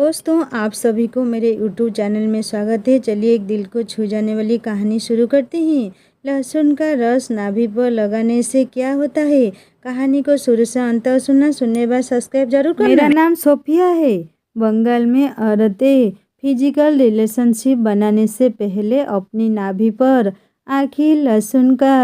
दोस्तों, आप सभी को मेरे यूट्यूब चैनल में स्वागत है। चलिए एक दिल को छू जाने वाली कहानी शुरू करते हैं। लहसुन का रस नाभि पर लगाने से क्या होता है? कहानी को शुरू से अंत तक सुनने बाद सब्सक्राइब जरूर करना। मेरा नाम सोफिया है। बंगाल में औरतें फिजिकल रिलेशनशिप बनाने से पहले अपनी नाभि पर आखिर लहसुन का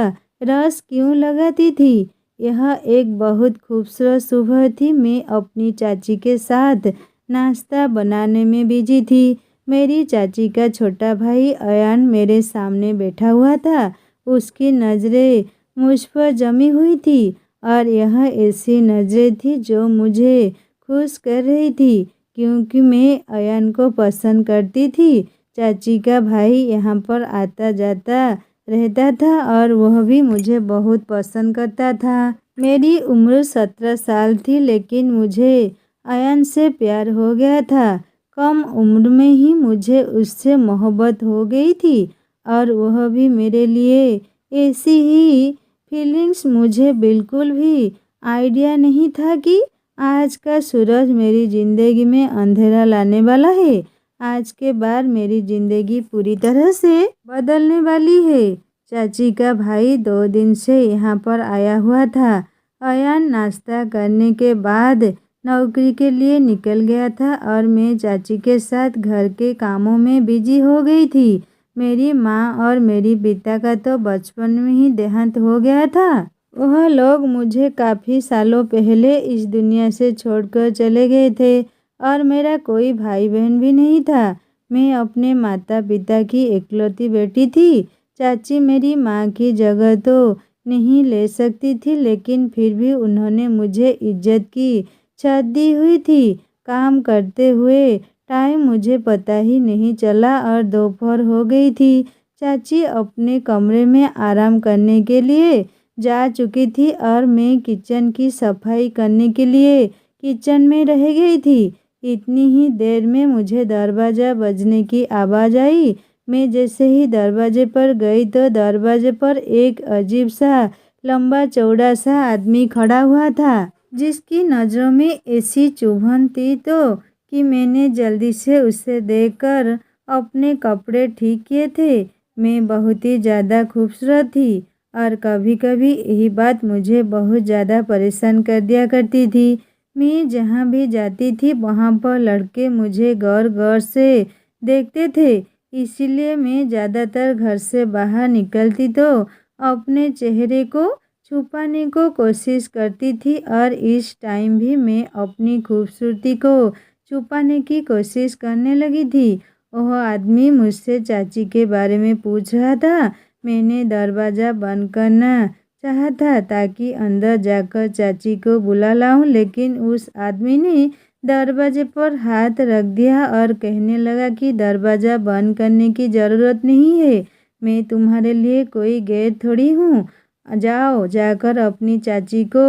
रस क्यों लगाती थी? यह एक बहुत खूबसूरत सुबह थी। मैं अपनी चाची के साथ नाश्ता बनाने में बिजी थी। मेरी चाची का छोटा भाई अयान मेरे सामने बैठा हुआ था। उसकी नज़रें मुझ पर जमी हुई थी और यह ऐसी नज़रें थी जो मुझे खुश कर रही थी क्योंकि मैं अयान को पसंद करती थी। चाची का भाई यहाँ पर आता जाता रहता था और वह भी मुझे बहुत पसंद करता था। मेरी उम्र 17 साल थी, लेकिन मुझे अयान से प्यार हो गया था। कम उम्र में ही मुझे उससे मोहब्बत हो गई थी और वह भी मेरे लिए। ऐसी ही फीलिंग्स मुझे बिल्कुल भी आइडिया नहीं था कि आज का सूरज मेरी ज़िंदगी में अंधेरा लाने वाला है। आज के बाद मेरी ज़िंदगी पूरी तरह से बदलने वाली है। चाची का भाई 2 दिन से यहाँ पर आया हुआ था। अयान नाश्ता करने के बाद नौकरी के लिए निकल गया था और मैं चाची के साथ घर के कामों में बिजी हो गई थी। मेरी माँ और मेरी पिता का तो बचपन में ही देहांत हो गया था। वह लोग मुझे काफ़ी सालों पहले इस दुनिया से छोड़कर चले गए थे और मेरा कोई भाई बहन भी नहीं था। मैं अपने माता पिता की इकलौती बेटी थी। चाची मेरी माँ की जगह तो नहीं ले सकती थी, लेकिन फिर भी उन्होंने मुझे इज्जत की छत दी हुई थी। काम करते हुए टाइम मुझे पता ही नहीं चला और दोपहर हो गई थी। चाची अपने कमरे में आराम करने के लिए जा चुकी थी और मैं किचन की सफाई करने के लिए किचन में रह गई थी। इतनी ही देर में मुझे दरवाज़ा बजने की आवाज़ आई। मैं जैसे ही दरवाजे पर गई तो दरवाजे पर एक अजीब सा लंबा चौड़ा सा आदमी खड़ा हुआ था, जिसकी नज़रों में ऐसी चुभन थी कि मैंने जल्दी से उसे देखकर अपने कपड़े ठीक किए थे। मैं बहुत ही ज़्यादा खूबसूरत थी और कभी कभी यही बात मुझे बहुत ज़्यादा परेशान कर दिया करती थी। मैं जहाँ भी जाती थी वहाँ पर लड़के मुझे गौर गौर से देखते थे, इसीलिए मैं ज़्यादातर घर से बाहर निकलती तो अपने चेहरे को छुपाने को कोशिश करती थी और इस टाइम भी मैं अपनी खूबसूरती को छुपाने की कोशिश करने लगी थी। वह आदमी मुझसे चाची के बारे में पूछ रहा था। मैंने दरवाज़ा बंद करना चाहा था ताकि अंदर जाकर चाची को बुला लाऊं, लेकिन उस आदमी ने दरवाजे पर हाथ रख दिया और कहने लगा कि दरवाज़ा बंद करने की ज़रूरत नहीं है। मैं तुम्हारे लिए कोई गैर थोड़ी हूँ। जाओ, जाकर अपनी चाची को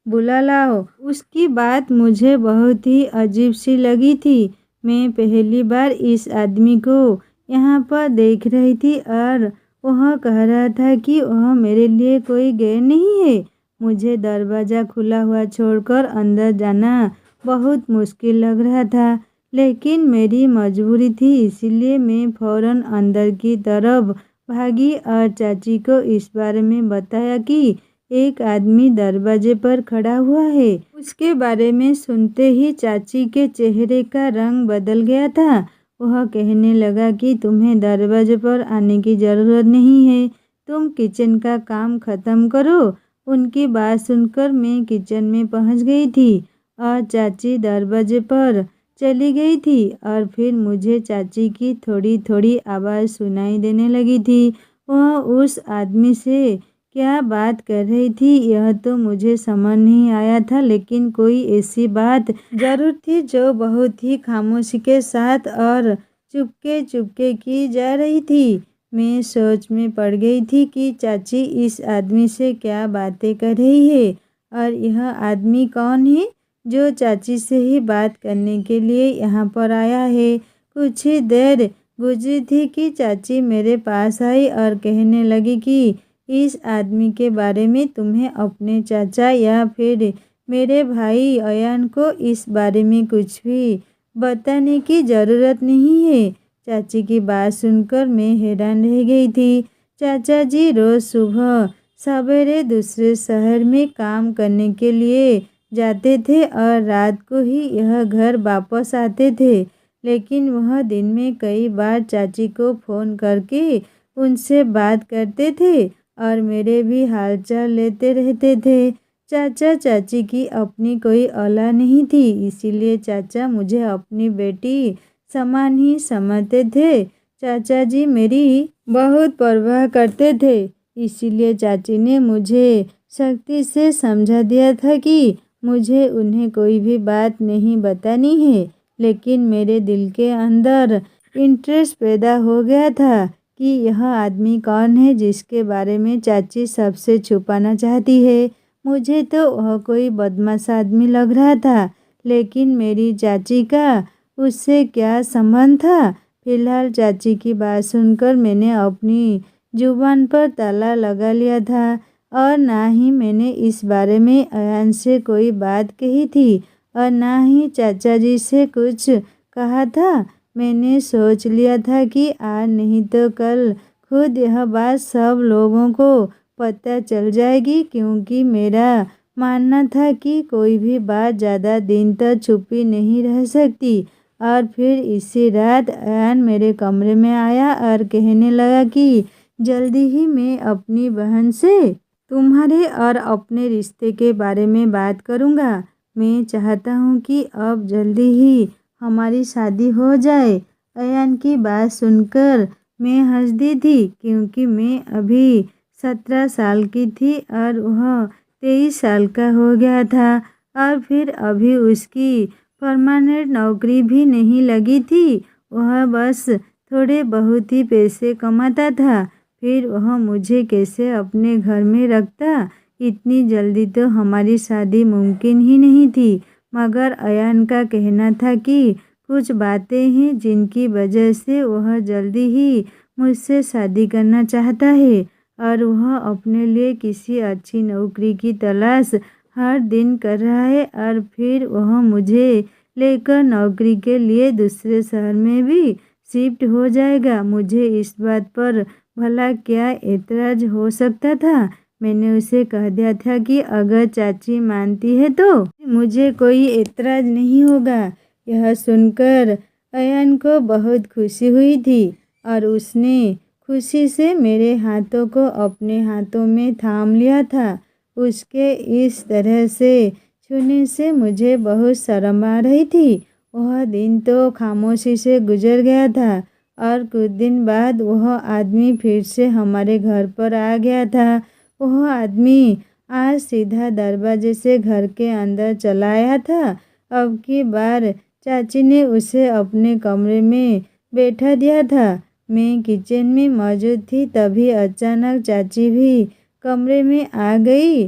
बुला लाओ। उसकी बात मुझे बहुत ही अजीब सी लगी थी। मैं पहली बार इस आदमी को यहाँ पर देख रही थी और वह कह रहा था कि वह मेरे लिए कोई गैर नहीं है। मुझे दरवाज़ा खुला हुआ छोड़कर अंदर जाना बहुत मुश्किल लग रहा था, लेकिन मेरी मजबूरी थी, इसीलिए मैं फ़ौरन अंदर की तरफ भागी और चाची को इस बारे में बताया कि एक आदमी दरवाजे पर खड़ा हुआ है। उसके बारे में सुनते ही चाची के चेहरे का रंग बदल गया था। वह कहने लगा कि तुम्हें दरवाजे पर आने की ज़रूरत नहीं है, तुम किचन का काम ख़त्म करो। उनकी बात सुनकर मैं किचन में पहुंच गई थी और चाची दरवाजे पर चली गई थी और फिर मुझे चाची की थोड़ी थोड़ी आवाज़ सुनाई देने लगी थी। वह उस आदमी से क्या बात कर रही थी यह तो मुझे समझ नहीं आया था, लेकिन कोई ऐसी बात ज़रूर थी जो बहुत ही खामोशी के साथ और चुपके चुपके की जा रही थी। मैं सोच में पड़ गई थी कि चाची इस आदमी से क्या बातें कर रही है और यह आदमी कौन है जो चाची से ही बात करने के लिए यहाँ पर आया है। कुछ ही देर गुजरी थी कि चाची मेरे पास आई और कहने लगी कि इस आदमी के बारे में तुम्हें अपने चाचा या फिर मेरे भाई अयान को इस बारे में कुछ भी बताने की ज़रूरत नहीं है। चाची की बात सुनकर मैं हैरान रह गई थी। चाचा जी रोज़ सुबह सवेरे दूसरे शहर में काम करने के लिए जाते थे और रात को ही यह घर वापस आते थे। लेकिन वह दिन में कई बार चाची को फ़ोन करके उनसे बात करते थे और मेरे भी हालचाल लेते रहते थे। चाचा चाची की अपनी कोई औलाद नहीं थी, इसीलिए चाचा मुझे अपनी बेटी समान ही समझते थे। चाचा जी मेरी बहुत परवाह करते थे, इसीलिए चाची ने मुझे सख्ती से समझा दिया था कि मुझे उन्हें कोई भी बात नहीं बतानी है। लेकिन मेरे दिल के अंदर इंटरेस्ट पैदा हो गया था कि यह आदमी कौन है जिसके बारे में चाची सबसे छुपाना चाहती है। मुझे तो वह कोई बदमाश आदमी लग रहा था, लेकिन मेरी चाची का उससे क्या संबंध था। फिलहाल चाची की बात सुनकर मैंने अपनी जुबान पर ताला लगा लिया था और ना ही मैंने इस बारे में अयान से कोई बात कही थी और ना ही चाचा जी से कुछ कहा था। मैंने सोच लिया था कि आज नहीं तो कल खुद यह बात सब लोगों को पता चल जाएगी, क्योंकि मेरा मानना था कि कोई भी बात ज़्यादा दिन तक छुपी नहीं रह सकती। और फिर इसी रात अयान मेरे कमरे में आया और कहने लगा कि जल्दी ही मैं अपनी बहन से तुम्हारे और अपने रिश्ते के बारे में बात करूँगा। मैं चाहता हूँ कि अब जल्दी ही हमारी शादी हो जाए। अयान की बात सुनकर मैं हंस दी थी, क्योंकि मैं अभी 17 साल की थी और वह 23 साल का हो गया था और फिर अभी उसकी परमानेंट नौकरी भी नहीं लगी थी। वह बस थोड़े बहुत ही पैसे कमाता था। फिर वह मुझे कैसे अपने घर में रखता। इतनी जल्दी तो हमारी शादी मुमकिन ही नहीं थी। मगर अयान का कहना था कि कुछ बातें हैं जिनकी वजह से वह जल्दी ही मुझसे शादी करना चाहता है और वह अपने लिए किसी अच्छी नौकरी की तलाश हर दिन कर रहा है और फिर वह मुझे लेकर नौकरी के लिए दूसरे शहर में भी शिफ्ट हो जाएगा। मुझे इस बात पर भला क्या एतराज़ हो सकता था। मैंने उसे कह दिया था कि अगर चाची मानती है तो मुझे कोई एतराज़ नहीं होगा। यह सुनकर अयान को बहुत खुशी हुई थी और उसने खुशी से मेरे हाथों को अपने हाथों में थाम लिया था। उसके इस तरह से छूने से मुझे बहुत शर्म आ रही थी। वह दिन तो खामोशी से गुजर गया था और कुछ दिन बाद वह आदमी फिर से हमारे घर पर आ गया था। वह आदमी आज सीधा दरवाजे से घर के अंदर चला आया था। अब की बार चाची ने उसे अपने कमरे में बैठा दिया था। मैं किचन में मौजूद थी, तभी अचानक चाची भी कमरे में आ गई।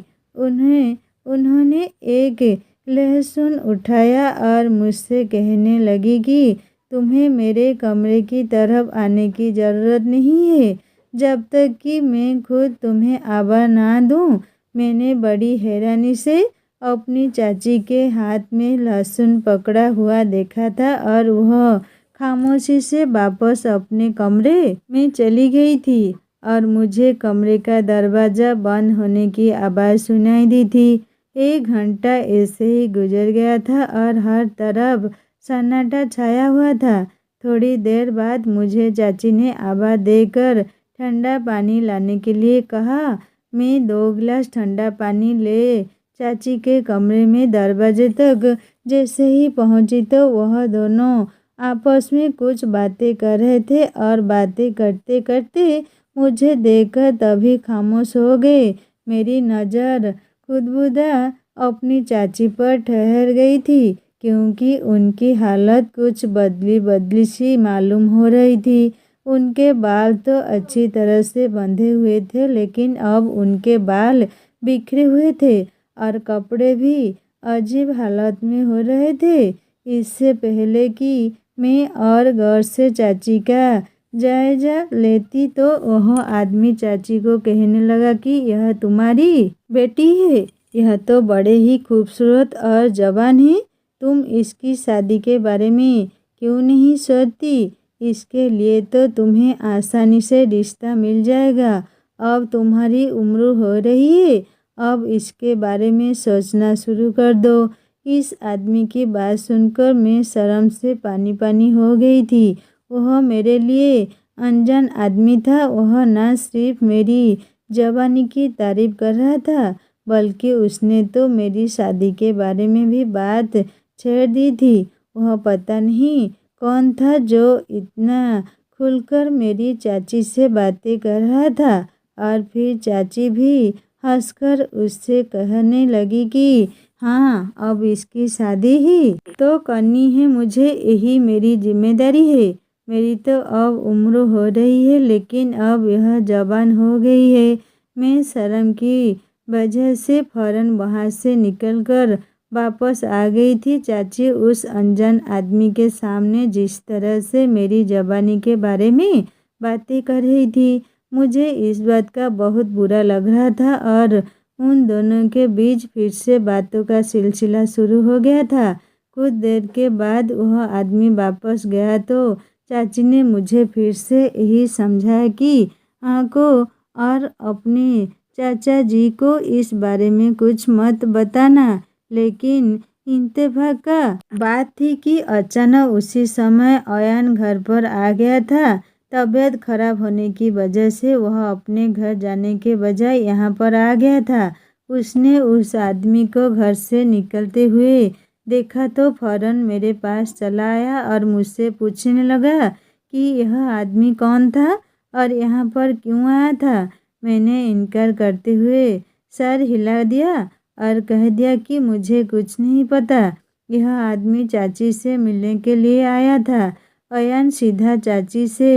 उन्होंने एक लहसुन उठाया और मुझसे कहने लगी कि तुम्हें मेरे कमरे की तरफ आने की ज़रूरत नहीं है जब तक कि मैं खुद तुम्हें आवाज़ ना दूँ। मैंने बड़ी हैरानी से अपनी चाची के हाथ में लहसुन पकड़ा हुआ देखा था और वह खामोशी से वापस अपने कमरे में चली गई थी और मुझे कमरे का दरवाज़ा बंद होने की आवाज़ सुनाई दी थी। 1 घंटा ऐसे ही गुजर गया था और हर तरफ सन्नाटा छाया हुआ था। थोड़ी देर बाद मुझे चाची ने आवाज़ देकर ठंडा पानी लाने के लिए कहा। मैं 2 गिलास ठंडा पानी ले चाची के कमरे में दरवाजे तक जैसे ही पहुंची तो वह दोनों आपस में कुछ बातें कर रहे थे और बातें करते करते मुझे देखकर तभी खामोश हो गए। मेरी नज़र खुदबुदा अपनी चाची पर ठहर गई थी, क्योंकि उनकी हालत कुछ बदली बदली सी मालूम हो रही थी। उनके बाल तो अच्छी तरह से बंधे हुए थे, लेकिन अब उनके बाल बिखरे हुए थे और कपड़े भी अजीब हालत में हो रहे थे। इससे पहले कि मैं और गौर से चाची का जायजा लेती तो वह आदमी चाची को कहने लगा कि यह तुम्हारी बेटी है। यह तो बड़े ही खूबसूरत और जवान है, तुम इसकी शादी के बारे में क्यों नहीं सोचती? इसके लिए तो तुम्हें आसानी से रिश्ता मिल जाएगा। अब तुम्हारी उम्र हो रही है, अब इसके बारे में सोचना शुरू कर दो। इस आदमी की बात सुनकर मैं शर्म से पानी पानी हो गई थी। वह मेरे लिए अनजान आदमी था। वह न सिर्फ मेरी जवानी की तारीफ कर रहा था, बल्कि उसने तो मेरी शादी के बारे में भी बात छेड़ दी थी। वह पता नहीं कौन था जो इतना खुलकर मेरी चाची से बातें कर रहा था। और फिर चाची भी हंसकर उससे कहने लगी कि हाँ, अब इसकी शादी ही तो करनी है मुझे, यही मेरी जिम्मेदारी है। मेरी तो अब उम्र हो रही है, लेकिन अब यह जवान हो गई है। मैं शर्म की वजह से फौरन वहाँ से निकलकर वापस आ गई थी। चाची उस अनजान आदमी के सामने जिस तरह से मेरी जवानी के बारे में बातें कर रही थी, मुझे इस बात का बहुत बुरा लग रहा था। और उन दोनों के बीच फिर से बातों का सिलसिला शुरू हो गया था। कुछ देर के बाद वह आदमी वापस गया तो चाची ने मुझे फिर से यही समझाया कि आंखों और अपने चाचा जी को इस बारे में कुछ मत बताना। लेकिन इत्तेफाक का बात थी कि अचानक उसी समय अयान घर पर आ गया था। तबीयत खराब होने की वजह से वह अपने घर जाने के बजाय यहाँ पर आ गया था। उसने उस आदमी को घर से निकलते हुए देखा तो फौरन मेरे पास चला आया और मुझसे पूछने लगा कि यह आदमी कौन था और यहाँ पर क्यों आया था। मैंने इनकार करते हुए सर हिला दिया और कह दिया कि मुझे कुछ नहीं पता। यह आदमी चाची से मिलने के लिए आया था। अयान सीधा चाची से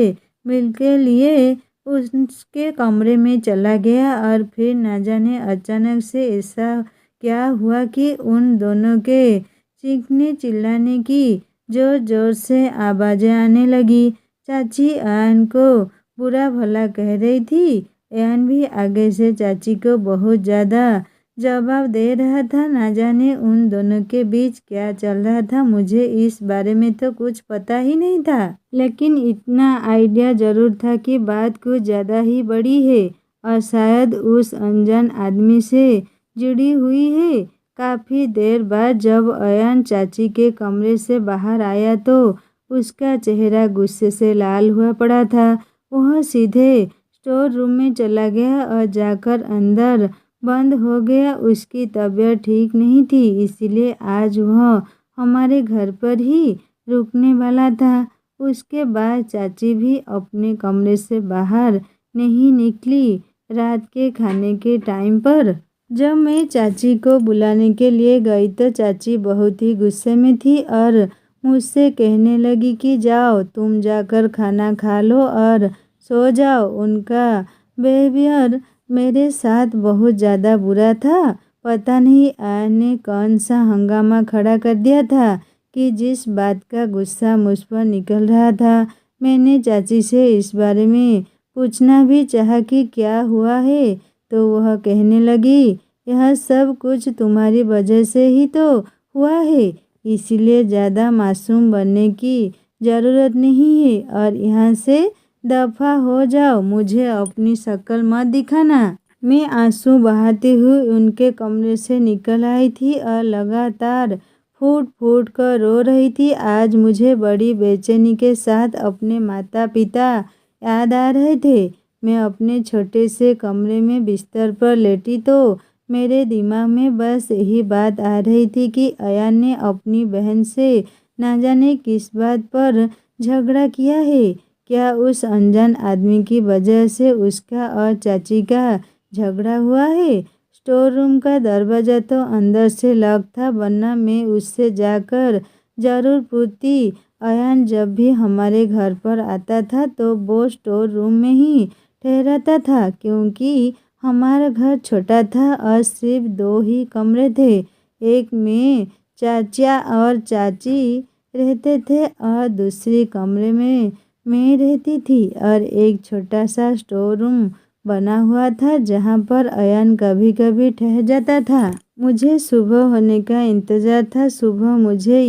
मिलने के लिए उसके कमरे में चला गया और फिर न जाने अचानक से ऐसा क्या हुआ कि उन दोनों के चीखने चिल्लाने की जोर जोर से आवाज़ें आने लगी। चाची अयान को बुरा भला कह रही थी। अयान भी आगे से चाची को बहुत ज़्यादा जवाब दे रहा था। ना जाने उन दोनों के बीच क्या चल रहा था, मुझे इस बारे में तो कुछ पता ही नहीं था। लेकिन इतना आइडिया ज़रूर था कि बात कुछ ज़्यादा ही बड़ी है और शायद उस अनजान आदमी से जुड़ी हुई है। काफ़ी देर बाद जब अयान चाची के कमरे से बाहर आया तो उसका चेहरा गुस्से से लाल हुआ पड़ा था। वह सीधे स्टोर रूम में चला गया और जाकर अंदर बंद हो गया। उसकी तबीयत ठीक नहीं थी, इसलिए आज वह हमारे घर पर ही रुकने वाला था। उसके बाद चाची भी अपने कमरे से बाहर नहीं निकली। रात के खाने के टाइम पर जब मैं चाची को बुलाने के लिए गई तो चाची बहुत ही गुस्से में थी और मुझसे कहने लगी कि जाओ, तुम जाकर खाना खा लो और सो जाओ। उनका बिहेवियर मेरे साथ बहुत ज़्यादा बुरा था। पता नहीं आयन ने कौन सा हंगामा खड़ा कर दिया था कि जिस बात का गुस्सा मुझ पर निकल रहा था। मैंने चाची से इस बारे में पूछना भी चाहा कि क्या हुआ है, तो वह कहने लगी, यह सब कुछ तुम्हारी वजह से ही तो हुआ है, इसलिए ज़्यादा मासूम बनने की ज़रूरत नहीं है और यहाँ से दफ़ा हो जाओ, मुझे अपनी शक्ल मत दिखाना। मैं आंसू बहाते हुए उनके कमरे से निकल आई थी और लगातार फूट फूट कर रो रही थी। आज मुझे बड़ी बेचैनी के साथ अपने माता पिता याद आ रहे थे। मैं अपने छोटे से कमरे में बिस्तर पर लेटी तो मेरे दिमाग में बस यही बात आ रही थी कि अयान ने अपनी बहन से ना जाने किस बात पर झगड़ा किया है। क्या उस अनजान आदमी की वजह से उसका और चाची का झगड़ा हुआ है? स्टोर रूम का दरवाज़ा तो अंदर से लॉक था, वरना मैं उससे जाकर ज़रूर पूछती। अयान जब भी हमारे घर पर आता था तो वो स्टोर रूम में ही ठहराता था, क्योंकि हमारा घर छोटा था और सिर्फ 2 ही कमरे थे। एक में चाचा और चाची रहते थे और दूसरे कमरे में मैं रहती थी और एक छोटा सा स्टोर रूम बना हुआ था जहाँ पर अयान कभी कभी ठहर जाता था। मुझे सुबह होने का इंतज़ार था। सुबह मुझे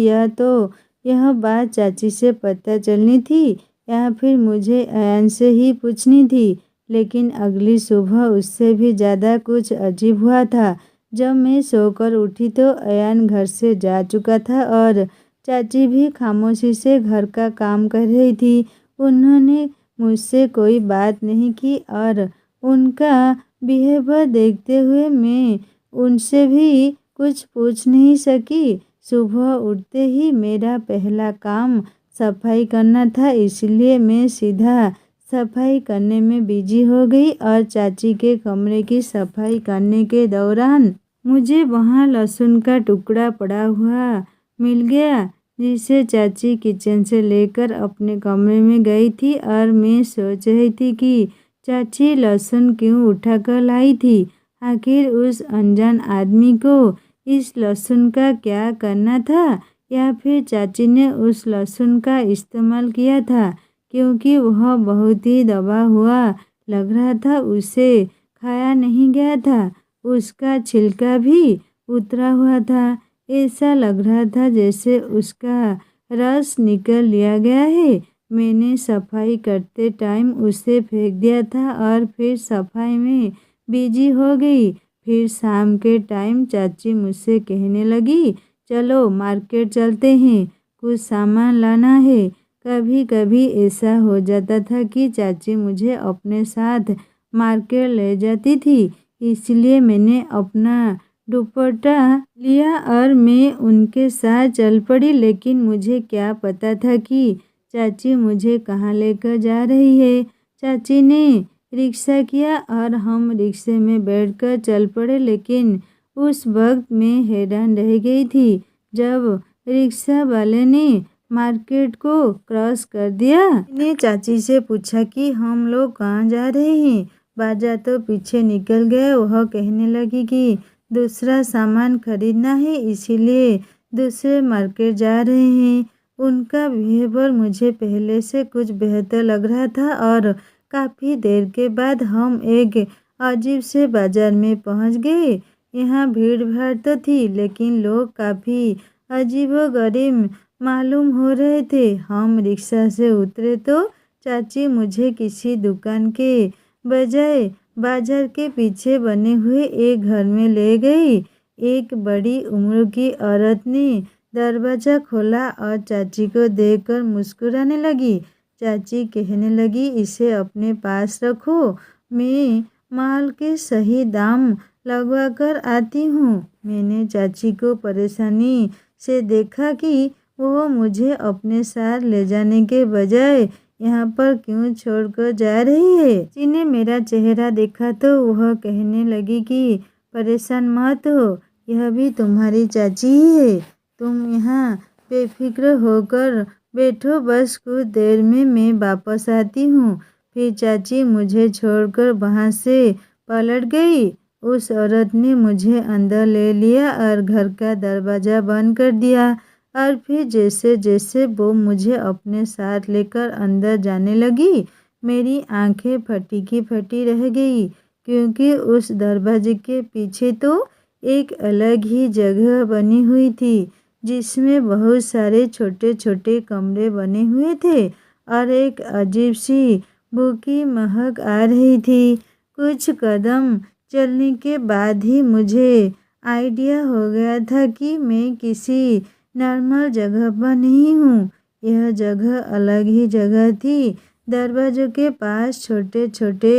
यह बात चाची से पता चलनी थी या फिर मुझे अयान से ही पूछनी थी। लेकिन अगली सुबह उससे भी ज़्यादा कुछ अजीब हुआ था। जब मैं सोकर उठी तो अयान घर से जा चुका था और चाची भी खामोशी से घर का काम कर रही थी। उन्होंने मुझसे कोई बात नहीं की और उनका बिहेवियर देखते हुए मैं उनसे भी कुछ पूछ नहीं सकी। सुबह उठते ही मेरा पहला काम सफाई करना था, इसलिए मैं सीधा सफाई करने में बिजी हो गई और चाची के कमरे की सफाई करने के दौरान मुझे वहाँ लहसुन का टुकड़ा पड़ा हुआ मिल गया, जिसे चाची किचन से लेकर अपने कमरे में गई थी और मैं सोच रही थी कि चाची लहसुन क्यों उठाकर लाई थी। आखिर उस अनजान आदमी को इस लहसुन का क्या करना था, या फिर चाची ने उस लहसुन का इस्तेमाल किया था क्योंकि वह बहुत ही दबा हुआ लग रहा था, उसे खाया नहीं गया था, उसका छिलका भी उतरा हुआ था। ऐसा लग रहा था जैसे उसका रस निकल लिया गया है। मैंने सफाई करते टाइम उसे फेंक दिया था और फिर सफाई में बिजी हो गई। फिर शाम के टाइम चाची मुझसे कहने लगी, चलो मार्केट चलते हैं, कुछ सामान लाना है। कभी कभी ऐसा हो जाता था कि चाची मुझे अपने साथ मार्केट ले जाती थी, इसलिए मैंने अपना दुपट्टा लिया और मैं उनके साथ चल पड़ी। लेकिन मुझे क्या पता था कि चाची मुझे कहाँ लेकर जा रही है। चाची ने रिक्शा किया और हम रिक्शे में बैठकर चल पड़े। लेकिन उस वक्त मैं हैरान रह गई थी जब रिक्शा वाले ने मार्केट को क्रॉस कर दिया। मैंने चाची से पूछा कि हम लोग कहाँ जा रहे हैं। बाजा तो पीछे निकल गया। वह कहने लगी कि दूसरा सामान खरीदना है, इसीलिए दूसरे मार्केट जा रहे हैं। उनका बिहेवियर मुझे पहले से कुछ बेहतर लग रहा था और काफ़ी देर के बाद हम एक अजीब से बाज़ार में पहुंच गए। यहाँ भीड़ भाड़ तो थी, लेकिन लोग काफ़ी अजीबोगरीब मालूम हो रहे थे। हम रिक्शा से उतरे तो चाची मुझे किसी दुकान के बजाय बाजार के पीछे बने हुए एक घर में ले गई। एक बड़ी उम्र की औरत ने दरवाज़ा खोला और चाची को देखकर मुस्कुराने लगी। चाची कहने लगी, इसे अपने पास रखो, मैं माल के सही दाम लगवा कर आती हूँ। मैंने चाची को परेशानी से देखा कि वो मुझे अपने साथ ले जाने के बजाय यहाँ पर क्यों छोड़कर जा रही है। चाची ने मेरा चेहरा देखा तो वह कहने लगी कि परेशान मत हो, यह भी तुम्हारी चाची ही है, तुम यहाँ बेफिक्र होकर बैठो, बस कुछ देर में मैं वापस आती हूँ। फिर चाची मुझे छोड़कर वहाँ से पलट गई। उस औरत ने मुझे अंदर ले लिया और घर का दरवाज़ा बंद कर दिया और फिर जैसे जैसे वो मुझे अपने साथ लेकर अंदर जाने लगी, मेरी आंखें फटी की फटी रह गई, क्योंकि उस दरवाजे के पीछे तो एक अलग ही जगह बनी हुई थी जिसमें बहुत सारे छोटे छोटे कमरे बने हुए थे और एक अजीब सी भूखी महक आ रही थी। कुछ कदम चलने के बाद ही मुझे आइडिया हो गया था कि मैं किसी नॉर्मल जगह पर नहीं हूँ। यह जगह अलग ही जगह थी। दरवाज़ों के पास छोटे छोटे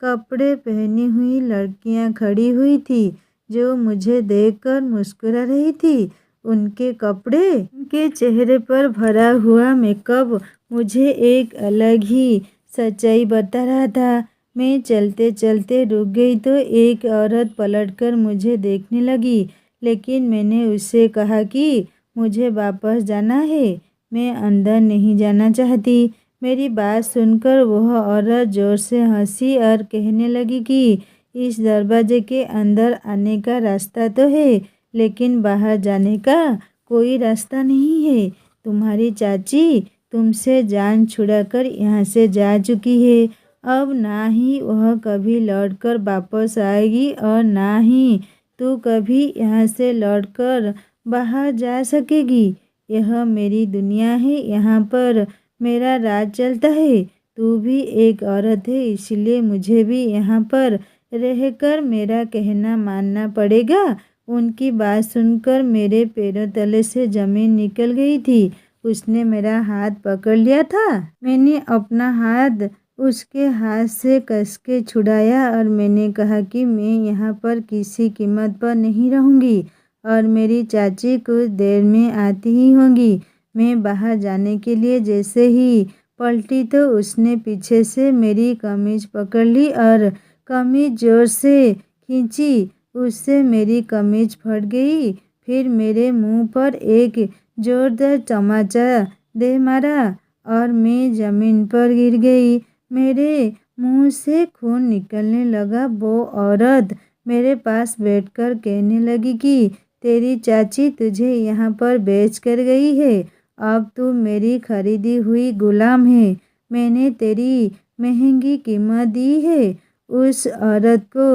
कपड़े पहनी हुई लड़कियाँ खड़ी हुई थी जो मुझे देखकर मुस्कुरा रही थी। उनके कपड़े, उनके चेहरे पर भरा हुआ मेकअप मुझे एक अलग ही सच्चाई बता रहा था। मैं चलते चलते रुक गई तो एक औरत पलटकर मुझे देखने लगी, लेकिन मैंने उससे कहा कि मुझे वापस जाना है, मैं अंदर नहीं जाना चाहती। मेरी बात सुनकर वह औरत ज़ोर से हंसी और कहने लगी कि इस दरवाजे के अंदर आने का रास्ता तो है, लेकिन बाहर जाने का कोई रास्ता नहीं है। तुम्हारी चाची तुमसे जान छुड़ाकर यहाँ से जा चुकी है अब ना ही वह कभी लौटकर वापस आएगी और ना ही तू कभी यहाँ से लौटकर बाहर जा सकेगी। यह मेरी दुनिया है, यहाँ पर मेरा राज चलता है। तू भी एक औरत है, इसलिए मुझे भी यहाँ पर रहकर मेरा कहना मानना पड़ेगा। उनकी बात सुनकर मेरे पैरों तले से ज़मीन निकल गई थी। उसने मेरा हाथ पकड़ लिया था। मैंने अपना हाथ उसके हाथ से कस के छुड़ाया और मैंने कहा कि मैं यहाँ पर किसी कीमत पर नहीं रहूँगी और मेरी चाची कुछ देर में आती ही होंगी। मैं बाहर जाने के लिए जैसे ही पलटी तो उसने पीछे से मेरी कमीज पकड़ ली और कमीज जोर से खींची। उससे मेरी कमीज फट गई। फिर मेरे मुंह पर एक जोरदार तमाचा दे मारा और मैं ज़मीन पर गिर गई। मेरे मुंह से खून निकलने लगा। वो औरत मेरे पास बैठकर कहने लगी कि तेरी चाची तुझे यहाँ पर बेच कर गई है। अब तू मेरी खरीदी हुई गुलाम है। मैंने तेरी महंगी कीमत दी है। उस औरत को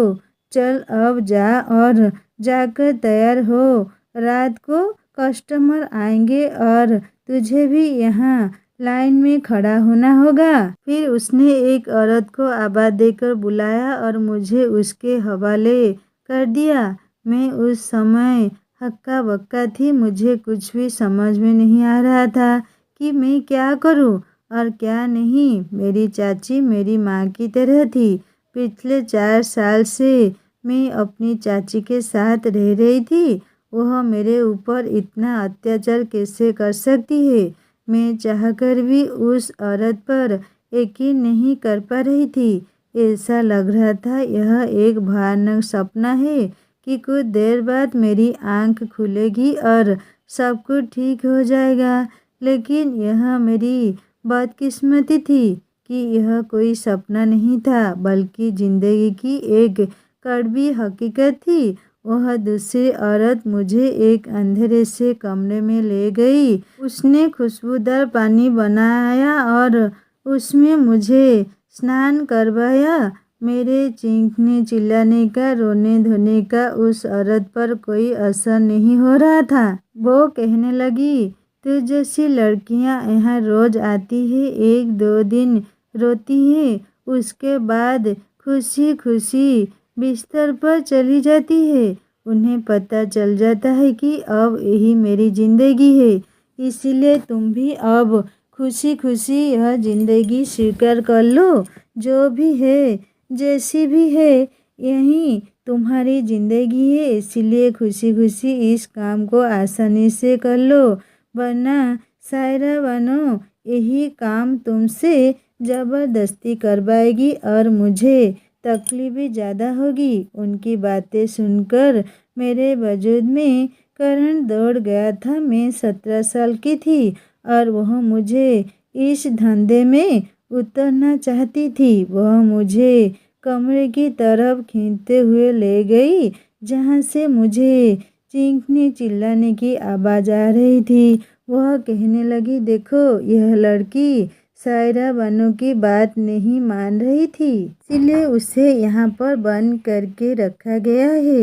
चल अब जा और जाकर तैयार हो। रात को कस्टमर आएंगे और तुझे भी यहाँ लाइन में खड़ा होना होगा। फिर उसने एक औरत को आवाज़ देकर बुलाया और मुझे उसके हवाले कर दिया। मैं उस समय हक्का बक्का थी। मुझे कुछ भी समझ में नहीं आ रहा था कि मैं क्या करूं और क्या नहीं। मेरी चाची मेरी माँ की तरह थी। पिछले 4 साल से मैं अपनी चाची के साथ रह रही थी। वह मेरे ऊपर इतना अत्याचार कैसे कर सकती है। मैं चाहकर भी उस औरत पर यकीन नहीं कर पा रही थी। ऐसा लग रहा था यह एक भयानक सपना है कि कुछ देर बाद मेरी आंख खुलेगी और सब कुछ ठीक हो जाएगा। लेकिन यह मेरी बदकिस्मती थी कि यह कोई सपना नहीं था, बल्कि ज़िंदगी की एक कड़वी हकीकत थी। वह दूसरी औरत मुझे एक अंधेरे से कमरे में ले गई। उसने खुशबूदार पानी बनाया और उसमें मुझे स्नान करवाया। मेरे चीखने चिल्लाने का, रोने धोने का उस औरत पर कोई असर नहीं हो रहा था। वो कहने लगी, तू जैसी लड़कियां यहाँ रोज आती है, 1-2 दिन रोती है, उसके बाद खुशी खुशी बिस्तर पर चली जाती है। उन्हें पता चल जाता है कि अब यही मेरी ज़िंदगी है, इसीलिए तुम भी अब खुशी खुशी यह ज़िंदगी स्वीकार कर लो। जो भी है, जैसी भी है, यही तुम्हारी ज़िंदगी है, इसीलिए खुशी खुशी इस काम को आसानी से कर लो, वरना सायरा बानो यही काम तुमसे ज़बरदस्ती करवाएगी और मुझे तकलीफ भी ज़्यादा होगी। उनकी बातें सुनकर मेरे वजूद में करंट दौड़ गया था। मैं 17 साल की थी और वह मुझे इस धंधे में उतरना चाहती थी। वह मुझे कमरे की तरफ खींचते हुए ले गई, जहाँ से मुझे चीखने चिल्लाने की आवाज़ आ रही थी। वह कहने लगी, देखो यह लड़की सायरा बानो की बात नहीं मान रही थी, इसलिए उसे यहाँ पर बंद करके रखा गया है।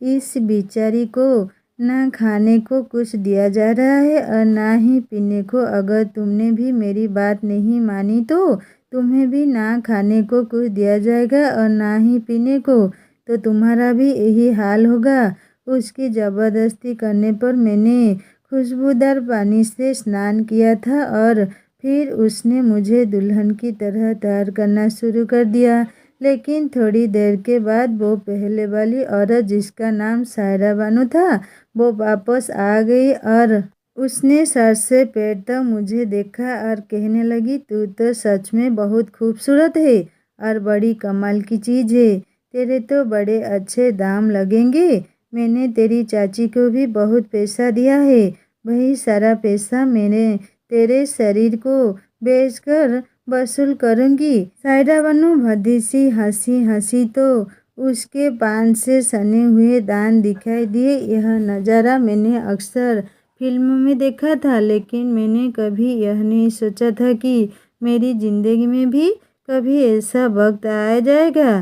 इस बेचारी को ना खाने को कुछ दिया जा रहा है और ना ही पीने को। अगर तुमने भी मेरी बात नहीं मानी तो तुम्हें भी ना खाने को कुछ दिया जाएगा और ना ही पीने को, तो तुम्हारा भी यही हाल होगा। उसकी ज़बरदस्ती करने पर मैंने खुशबूदार पानी से स्नान किया था और फिर उसने मुझे दुल्हन की तरह तैयार करना शुरू कर दिया। लेकिन थोड़ी देर के बाद वो पहले वाली औरत, जिसका नाम सायरा बानो था, वो वापस आ गई और उसने सर से पैर तक मुझे देखा और कहने लगी, तू तो सच में बहुत खूबसूरत है और बड़ी कमाल की चीज़ है। तेरे तो बड़े अच्छे दाम लगेंगे। मैंने तेरी चाची को भी बहुत पैसा दिया है। वही सारा पैसा मैंने तेरे शरीर को बेचकर वसूल करूँगी। सायरा बानो भद्दी सी हंसी तो उसके पान से सने हुए दांत दिखाई दिए। यह नज़ारा मैंने अक्सर फिल्मों में देखा था, लेकिन मैंने कभी यह नहीं सोचा था कि मेरी ज़िंदगी में भी कभी ऐसा वक्त आ जाएगा।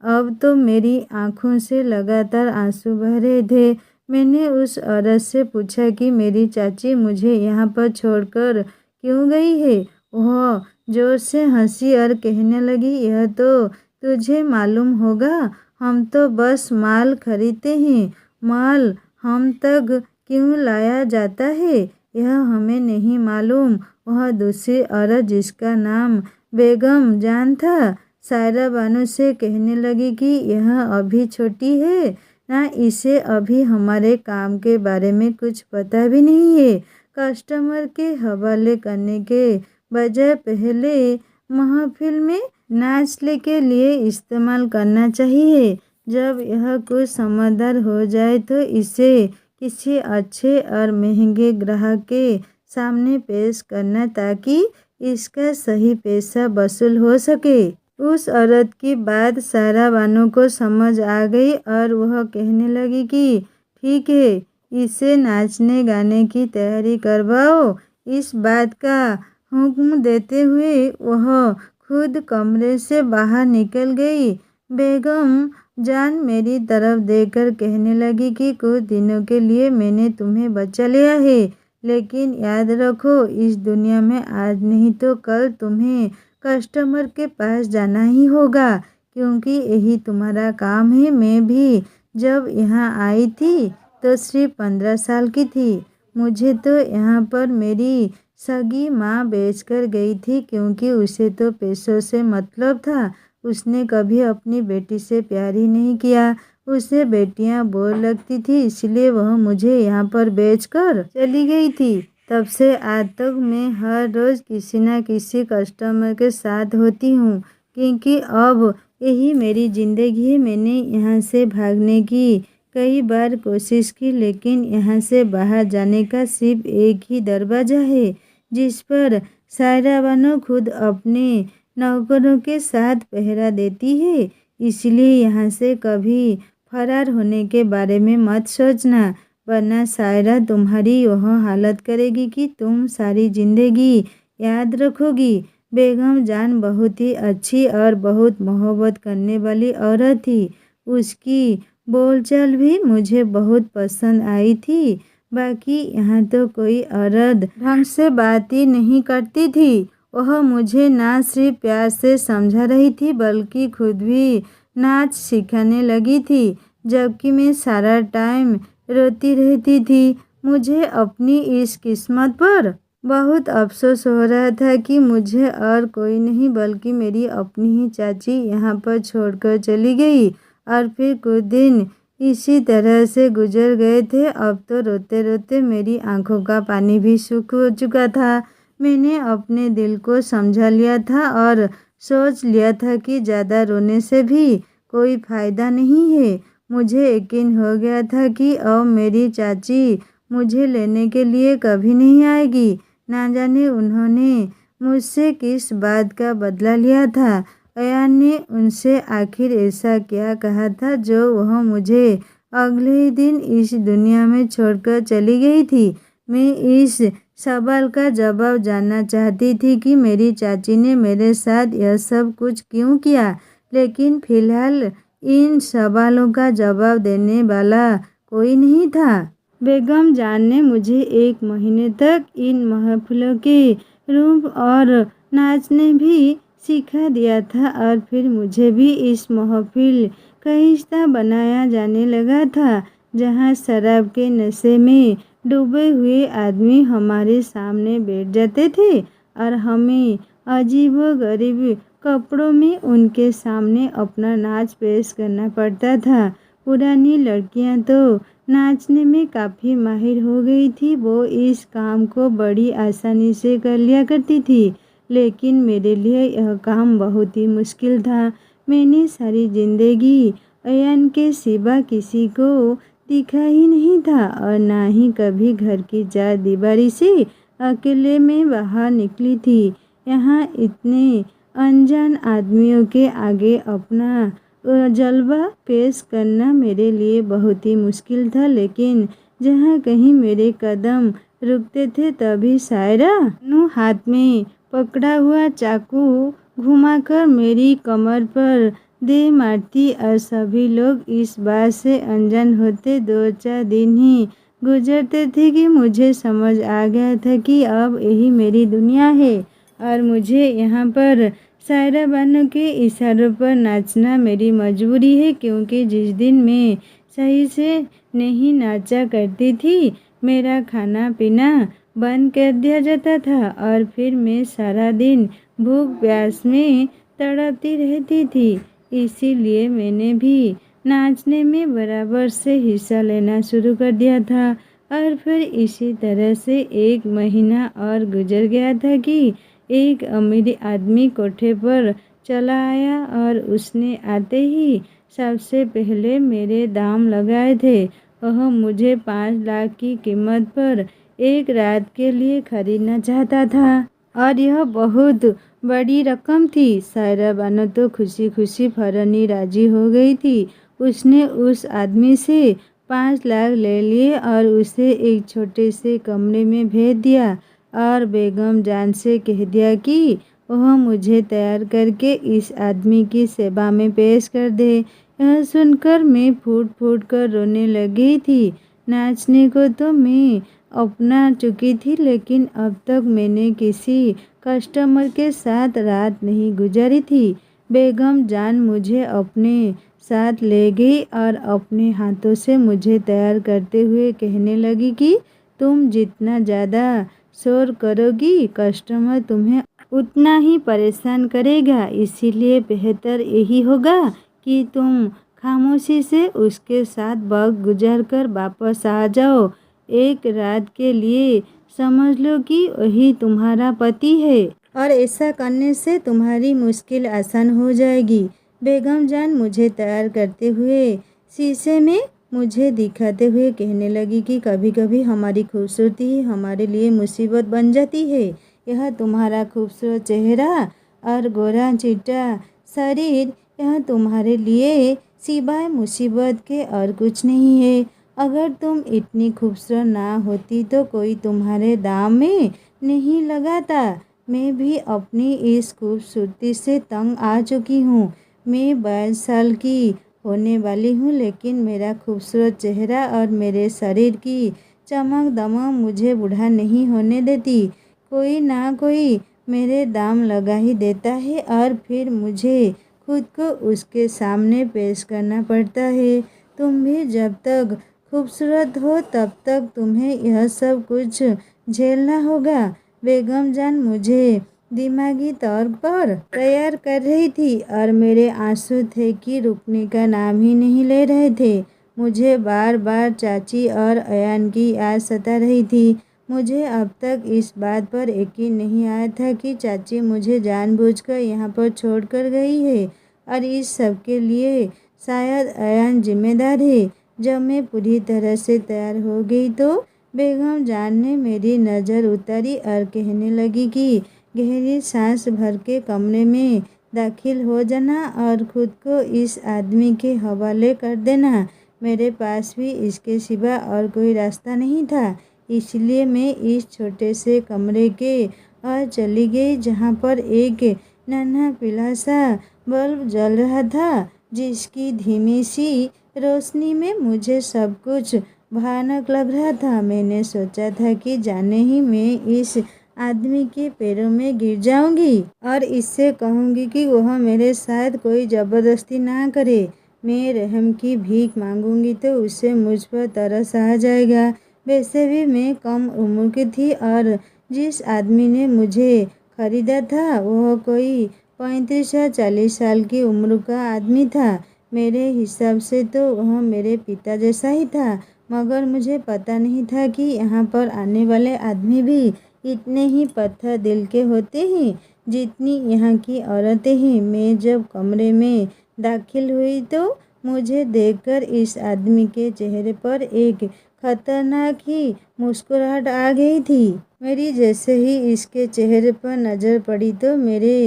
अब तो मेरी आंखों से लगातार आंसू बह रहे थे। मैंने उस औरत से पूछा कि मेरी चाची मुझे यहाँ पर छोड़कर क्यों गई है। वह जोर से हंसी और कहने लगी, यह तो तुझे मालूम होगा, हम तो बस माल खरीदते हैं। माल हम तक क्यों लाया जाता है यह हमें नहीं मालूम। वह दूसरी औरत जिसका नाम बेगम जान था सायरा बानो से कहने लगी कि यह अभी छोटी है ना, इसे अभी हमारे काम के बारे में कुछ पता भी नहीं है। कस्टमर के हवाले करने के बजाय पहले महफिल में नाचने के लिए इस्तेमाल करना चाहिए। जब यह कुछ समझदार हो जाए तो इसे किसी अच्छे और महंगे ग्राहक के सामने पेश करना ताकि इसका सही पैसा वसूल हो सके। उस औरत की बात सायरा बानो को समझ आ गई और वह कहने लगी कि ठीक है, इसे नाचने गाने की तैयारी करवाओ। इस बात का हुक्म देते हुए वह खुद कमरे से बाहर निकल गई। बेगम जान मेरी तरफ देखकर कहने लगी कि कुछ दिनों के लिए मैंने तुम्हें बचा लिया है, लेकिन याद रखो इस दुनिया में आज नहीं तो कल तुम्हें कस्टमर के पास जाना ही होगा, क्योंकि यही तुम्हारा काम है। मैं भी जब यहाँ आई थी तो सिर्फ 15 साल की थी। मुझे तो यहाँ पर मेरी सगी माँ बेचकर गई थी, क्योंकि उसे तो पैसों से मतलब था। उसने कभी अपनी बेटी से प्यार ही नहीं किया। उसे बेटियां बोर लगती थी, इसलिए वह मुझे यहाँ पर बेचकर चली गई थी। तब से आज तक मैं हर रोज़ किसी न किसी कस्टमर के साथ होती हूँ, क्योंकि अब यही मेरी ज़िंदगी है। मैंने यहाँ से भागने की कई बार कोशिश की, लेकिन यहाँ से बाहर जाने का सिर्फ एक ही दरवाज़ा है, जिस पर सायरा बानो खुद अपने नौकरों के साथ पहरा देती है। इसलिए यहाँ से कभी फरार होने के बारे में मत सोचना, वरना सायरा तुम्हारी वह हालत करेगी कि तुम सारी ज़िंदगी याद रखोगी। बेगम जान बहुत ही अच्छी और बहुत मोहब्बत करने वाली औरत थी। उसकी बोलचाल भी मुझे बहुत पसंद आई थी। बाकी यहाँ तो कोई औरत ढंग से बात ही नहीं करती थी। वह मुझे ना सिर्फ प्यार से समझा रही थी, बल्कि खुद भी नाच सिखाने लगी थी, जबकि मैं सारा टाइम रोती रहती थी। मुझे अपनी इस किस्मत पर बहुत अफसोस हो रहा था कि मुझे और कोई नहीं बल्कि मेरी अपनी ही चाची यहाँ पर छोड़कर चली गई। और फिर कुछ दिन इसी तरह से गुजर गए थे। अब तो रोते रोते मेरी आंखों का पानी भी सूख हो चुका था। मैंने अपने दिल को समझा लिया था और सोच लिया था कि ज़्यादा रोने से भी कोई फ़ायदा नहीं है। मुझे यकीन हो गया था कि अब मेरी चाची मुझे लेने के लिए कभी नहीं आएगी। ना जाने उन्होंने मुझसे किस बात का बदला लिया था। अयान ने उनसे आखिर ऐसा क्या कहा था जो वह मुझे अगले ही दिन इस दुनिया में छोड़कर चली गई थी। मैं इस सवाल का जवाब जानना चाहती थी कि मेरी चाची ने मेरे साथ यह सब कुछ क्यों किया, लेकिन फिलहाल इन सवालों का जवाब देने वाला कोई नहीं था। बेगम जान ने मुझे 1 महीने तक इन महफिलों के रूप और नाचने भी सिखा दिया था, और फिर मुझे भी इस महफिल का हिस्सा बनाया जाने लगा था, जहां शराब के नशे में डूबे हुए आदमी हमारे सामने बैठ जाते थे और हमें अजीबोगरीब कपड़ों में उनके सामने अपना नाच पेश करना पड़ता था। पुरानी लड़कियां तो नाचने में काफ़ी माहिर हो गई थी। वो इस काम को बड़ी आसानी से कर लिया करती थी, लेकिन मेरे लिए यह काम बहुत ही मुश्किल था। मैंने सारी ज़िंदगी अयान के सिवा किसी को दिखा ही नहीं था और ना ही कभी घर की 4 दीवारी से अकेले में बाहर निकली थी। यहाँ इतने अनजान आदमियों के आगे अपना जलवा पेश करना मेरे लिए बहुत ही मुश्किल था, लेकिन जहाँ कहीं मेरे कदम रुकते थे तभी सायरा नु हाथ में पकड़ा हुआ चाकू घुमाकर मेरी कमर पर दे मारती और सभी लोग इस बात से अनजान होते। 2-4 दिन ही गुजरते थे कि मुझे समझ आ गया था कि अब यही मेरी दुनिया है और मुझे यहाँ पर सायरा बानो के इशारों पर नाचना मेरी मजबूरी है, क्योंकि जिस दिन मैं सही से नहीं नाचा करती थी, मेरा खाना पीना बंद कर दिया जाता था और फिर मैं सारा दिन भूख प्यास में तड़पती रहती थी। इसीलिए मैंने भी नाचने में बराबर से हिस्सा लेना शुरू कर दिया था और फिर इसी तरह से 1 महीना और गुजर गया था कि एक अमीर आदमी कोठे पर चला आया और उसने आते ही सबसे पहले मेरे दाम लगाए थे। वह मुझे 5 लाख की कीमत पर एक रात के लिए खरीदना चाहता था और यह बहुत बड़ी रकम थी। सायरा बानो तो खुशी खुशी फौरन राजी हो गई थी। उसने उस आदमी से 5 लाख ले लिए और उसे एक छोटे से कमरे में भेज दिया और बेगम जान से कह दिया कि वह मुझे तैयार करके इस आदमी की सेवा में पेश कर दे। यह सुनकर मैं फूट फूट कर रोने लगी थी। नाचने को तो मैं अपना चुकी थी, लेकिन अब तक मैंने किसी कस्टमर के साथ रात नहीं गुजारी थी। बेगम जान मुझे अपने साथ ले गई और अपने हाथों से मुझे तैयार करते हुए कहने लगी कि तुम जितना ज़्यादा शोर करोगी, कस्टमर तुम्हें उतना ही परेशान करेगा। इसीलिए बेहतर यही होगा कि तुम खामोशी से उसके साथ वक्त गुजार कर वापस आ जाओ। एक रात के लिए समझ लो कि वही तुम्हारा पति है और ऐसा करने से तुम्हारी मुश्किल आसान हो जाएगी। बेगम जान मुझे तैयार करते हुए शीशे में मुझे दिखाते हुए कहने लगी कि कभी कभी हमारी खूबसूरती ही हमारे लिए मुसीबत बन जाती है। यह तुम्हारा खूबसूरत चेहरा और गोरा चिट्टा शरीर, यह तुम्हारे लिए सिवाय मुसीबत के और कुछ नहीं है। अगर तुम इतनी खूबसूरत ना होती तो कोई तुम्हारे दाम में नहीं लगाता। मैं भी अपनी इस खूबसूरती से तंग आ चुकी हूँ। मैं 22 साल की होने वाली हूँ, लेकिन मेरा खूबसूरत चेहरा और मेरे शरीर की चमक दमक मुझे बूढ़ा नहीं होने देती। कोई ना कोई मेरे दाम लगा ही देता है और फिर मुझे खुद को उसके सामने पेश करना पड़ता है। तुम भी जब तक खूबसूरत हो तब तक तुम्हें यह सब कुछ झेलना होगा। बेगम जान मुझे दिमागी तौर पर तैयार कर रही थी और मेरे आंसू थे कि रुकने का नाम ही नहीं ले रहे थे। मुझे बार बार चाची और अयान की याद सता रही थी। मुझे अब तक इस बात पर यकीन नहीं आया था कि चाची मुझे जानबूझकर यहाँ पर छोड़ कर गई है और इस सब के लिए शायद अयान जिम्मेदार है। जब मैं पूरी तरह से तैयार हो गई तो बेगम जान ने मेरी नज़र उतारी और कहने लगी कि गहरी सांस भर के कमरे में दाखिल हो जाना और खुद को इस आदमी के हवाले कर देना। मेरे पास भी इसके सिवा और कोई रास्ता नहीं था, इसलिए मैं इस छोटे से कमरे के और चली गई जहाँ पर एक नन्हा पीला सा बल्ब जल रहा था, जिसकी धीमी सी रोशनी में मुझे सब कुछ भयानक लग रहा था। मैंने सोचा था कि जाने ही मैं इस आदमी के पैरों में गिर जाऊंगी और इससे कहूंगी कि वह मेरे साथ कोई ज़बरदस्ती ना करे। मैं रहम की भीख मांगूंगी तो उसे मुझ पर तरस आ जाएगा। वैसे भी मैं कम उम्र की थी और जिस आदमी ने मुझे खरीदा था वह कोई 35 या 40 साल की उम्र का आदमी था। मेरे हिसाब से तो वह मेरे पिता जैसा ही था, मगर मुझे पता नहीं था कि यहाँ पर आने वाले आदमी भी इतने ही पत्थर दिल के होते हैं जितनी यहाँ की औरतें हैं। मैं जब कमरे में दाखिल हुई तो मुझे देखकर इस आदमी के चेहरे पर एक खतरनाक ही मुस्कुराहट आ गई थी। मेरी जैसे ही इसके चेहरे पर नज़र पड़ी तो मेरे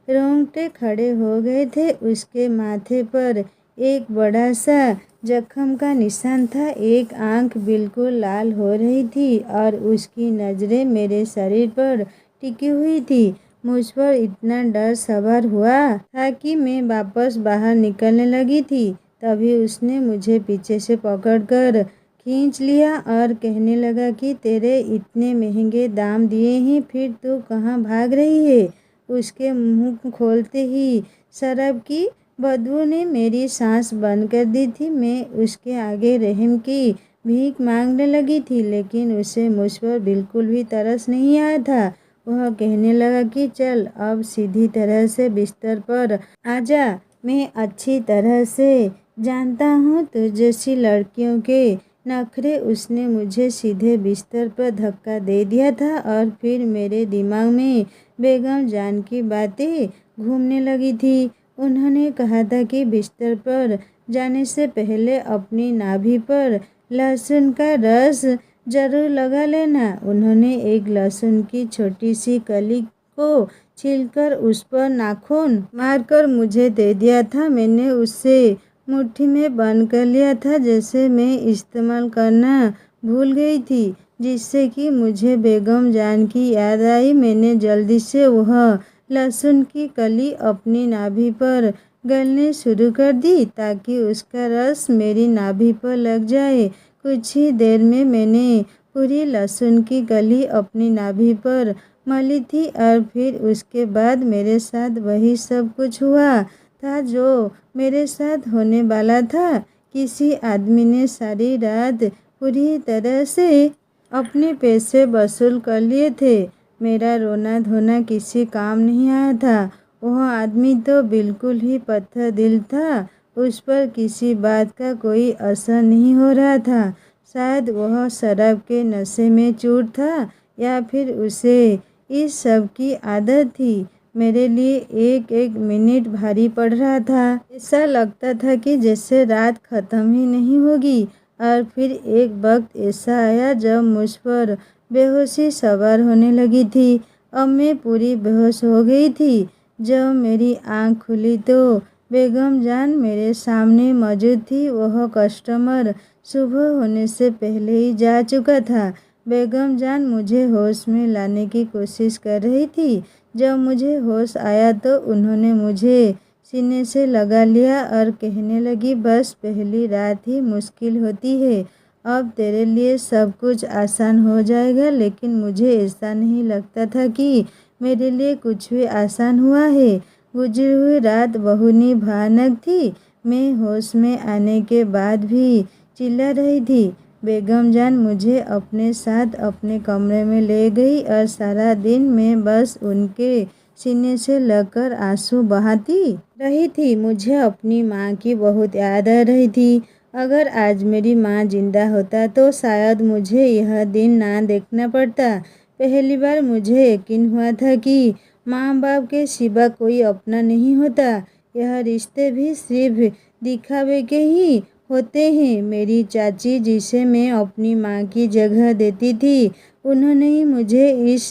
रोंगटे खड़े हो गए थे। उसके माथे पर एक बड़ा सा जख्म का निशान था। एक आंख बिल्कुल लाल हो रही थी और उसकी नज़रें मेरे शरीर पर टिकी हुई थी। मुझ पर इतना डर सवार हुआ था कि मैं वापस बाहर निकलने लगी थी। तभी उसने मुझे पीछे से पकड़कर खींच लिया और कहने लगा कि तेरे इतने महंगे दाम दिए हैं, फिर तू कहाँ भाग रही है। उसके मुंह खोलते ही शराब की बदबू ने मेरी सांस बंद कर दी थी। मैं उसके आगे रहम की भीख मांगने लगी थी, लेकिन उसे मुझ पर बिल्कुल भी तरस नहीं आया था। वह कहने लगा कि चल अब सीधी तरह से बिस्तर पर आजा। मैं अच्छी तरह से जानता हूँ तुझ जैसी लड़कियों के नखरे। उसने मुझे सीधे बिस्तर पर धक्का दे दिया था और फिर मेरे दिमाग में बेगम जान की बातें घूमने लगी थी। उन्होंने कहा था कि बिस्तर पर जाने से पहले अपनी नाभि पर लहसुन का रस जरूर लगा लेना। उन्होंने एक लहसुन की छोटी सी कली को छीलकर उस पर नाखून मारकर मुझे दे दिया था। मैंने उसे मुट्ठी में बंद कर लिया था, जैसे मैं इस्तेमाल करना भूल गई थी, जिससे कि मुझे बेगम जान की याद आई। मैंने जल्दी से वह लहसुन की कली अपनी नाभि पर गलने शुरू कर दी ताकि उसका रस मेरी नाभि पर लग जाए। कुछ ही देर में मैंने पूरी लहसुन की कली अपनी नाभि पर मली थी और फिर उसके बाद मेरे साथ वही सब कुछ हुआ था जो मेरे साथ होने वाला था। किसी आदमी ने सारी रात पूरी तरह से अपने पैसे वसूल कर लिए थे। मेरा रोना धोना किसी काम नहीं आया था। वह आदमी तो बिल्कुल ही पत्थर दिल था। उस पर किसी बात का कोई असर नहीं हो रहा था। शायद वह शराब के नशे में चूर था या फिर उसे इस सब की आदत थी। मेरे लिए एक एक मिनट भारी पड़ रहा था। ऐसा लगता था कि जैसे रात ख़त्म ही नहीं होगी। और फिर एक वक्त ऐसा आया जब मुझ पर बेहोशी सवार होने लगी थी। अब मैं पूरी बेहोश हो गई थी। जब मेरी आँख खुली तो बेगम जान मेरे सामने मौजूद थी। वह कस्टमर सुबह होने से पहले ही जा चुका था। बेगम जान मुझे होश में लाने की कोशिश कर रही थी। जब मुझे होश आया तो उन्होंने मुझे सीने से लगा लिया और कहने लगी, बस पहली रात ही मुश्किल होती है। अब तेरे लिए सब कुछ आसान हो जाएगा। लेकिन मुझे ऐसा नहीं लगता था कि मेरे लिए कुछ भी आसान हुआ है। गुजरी हुई रात बहुत ही भयानक थी। मैं होश में आने के बाद भी चिल्ला रही थी। बेगम जान मुझे अपने साथ अपने कमरे में ले गई और सारा दिन मैं बस उनके सीने से लगकर आंसू बहाती रही थी। मुझे अपनी माँ की बहुत याद आ रही थी। अगर आज मेरी माँ जिंदा होता तो शायद मुझे यह दिन ना देखना पड़ता। पहली बार मुझे यकीन हुआ था कि माँ बाप के सिवा कोई अपना नहीं होता। यह रिश्ते भी सिर्फ दिखावे के ही होते हैं। मेरी चाची, जिसे मैं अपनी माँ की जगह देती थी, उन्होंने ही मुझे इस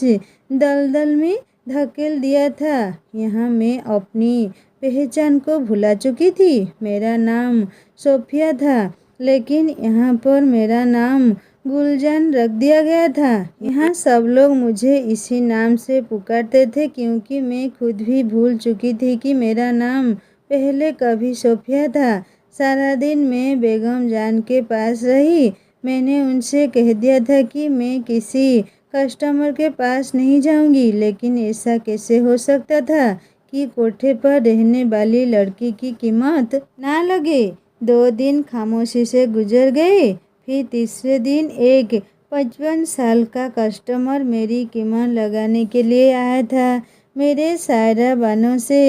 दलदल में धकेल दिया था। यहाँ मैं अपनी पहचान को भुला चुकी थी। मेरा नाम सोफिया था, लेकिन यहाँ पर मेरा नाम गुलजान रख दिया गया था। यहाँ सब लोग मुझे इसी नाम से पुकारते थे, क्योंकि मैं खुद भी भूल चुकी थी कि मेरा नाम पहले कभी सोफिया था। सारा दिन मैं बेगम जान के पास रही। मैंने उनसे कह दिया था कि मैं किसी कस्टमर के पास नहीं जाऊंगी, लेकिन ऐसा कैसे हो सकता था कि कोठे पर रहने वाली लड़की की कीमत ना लगे। 2 दिन खामोशी से गुजर गए। फिर तीसरे दिन एक 55 साल का कस्टमर मेरी कीमत लगाने के लिए आया था। मेरे सायरा बानों से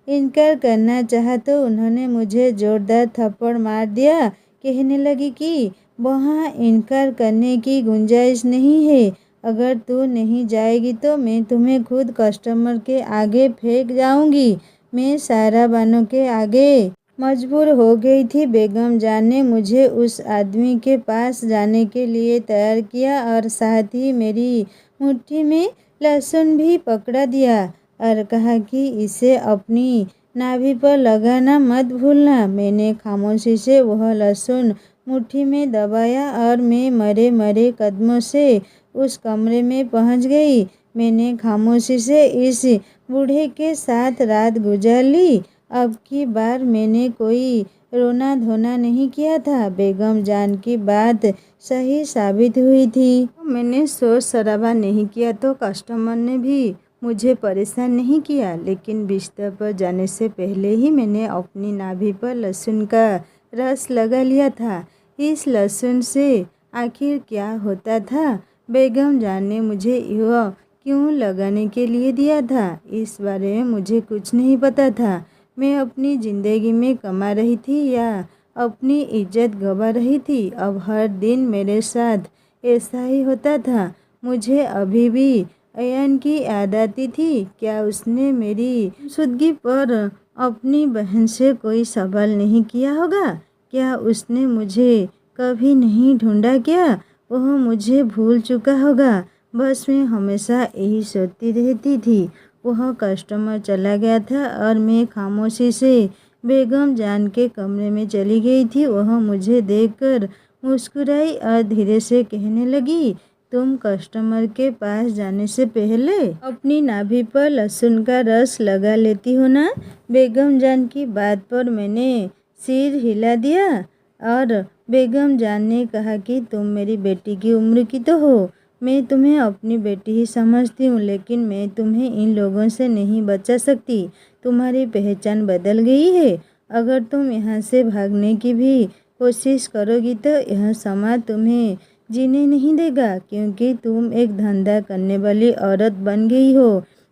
इनकार करना चाहा तो उन्होंने मुझे जोरदार थप्पड़ मार दिया। कहने लगी कि वहाँ इनकार करने की गुंजाइश नहीं है। अगर तू नहीं जाएगी तो मैं तुम्हें खुद कस्टमर के आगे फेंक जाऊंगी। मैं सायरा बानो के आगे मजबूर हो गई थी। बेगम जान ने मुझे उस आदमी के पास जाने के लिए तैयार किया और साथ ही मेरी मुट्ठी में लहसुन भी पकड़ा दिया और कहा कि इसे अपनी नाभि पर लगाना मत भूलना। मैंने खामोशी से वह लहसुन मुट्ठी में दबाया और मैं मरे मरे कदमों से उस कमरे में पहुंच गई। मैंने खामोशी से इस बूढ़े के साथ रात गुजार ली। अब की बार मैंने कोई रोना धोना नहीं किया था। बेगम जान की बात सही साबित हुई थी। मैंने शोर शराबा नहीं किया तो कस्टमर ने भी मुझे परेशान नहीं किया, लेकिन बिस्तर पर जाने से पहले ही मैंने अपनी नाभि पर लहसुन का रस लगा लिया था। इस लहसुन से आखिर क्या होता था? बेगम जान ने मुझे यह क्यों लगाने के लिए दिया था, इस बारे में मुझे कुछ नहीं पता था। मैं अपनी ज़िंदगी में कमा रही थी या अपनी इज्जत गंवा रही थी। अब हर दिन मेरे साथ ऐसा ही होता था। मुझे अभी भी अयान की याद आती थी। क्या उसने मेरी शुद्धि पर अपनी बहन से कोई सवाल नहीं किया होगा? क्या उसने मुझे कभी नहीं ढूंढा? क्या वह मुझे भूल चुका होगा? बस मैं हमेशा यही सोचती रहती थी। वह कस्टमर चला गया था और मैं खामोशी से बेगम जान के कमरे में चली गई थी। वह मुझे देखकर मुस्कुराई और धीरे से कहने लगी, तुम कस्टमर के पास जाने से पहले अपनी नाभि पर लहसुन का रस लगा लेती हो ना? बेगम जान की बात पर मैंने सिर हिला दिया और बेगम जान ने कहा कि तुम मेरी बेटी की उम्र की तो हो। मैं तुम्हें अपनी बेटी ही समझती हूँ, लेकिन मैं तुम्हें इन लोगों से नहीं बचा सकती। तुम्हारी पहचान बदल गई है। अगर तुम यहाँ से भागने की भी कोशिश करोगी तो यह समाज तुम्हें जीने नहीं देगा, क्योंकि तुम एक धंधा करने वाली औरत बन गई हो।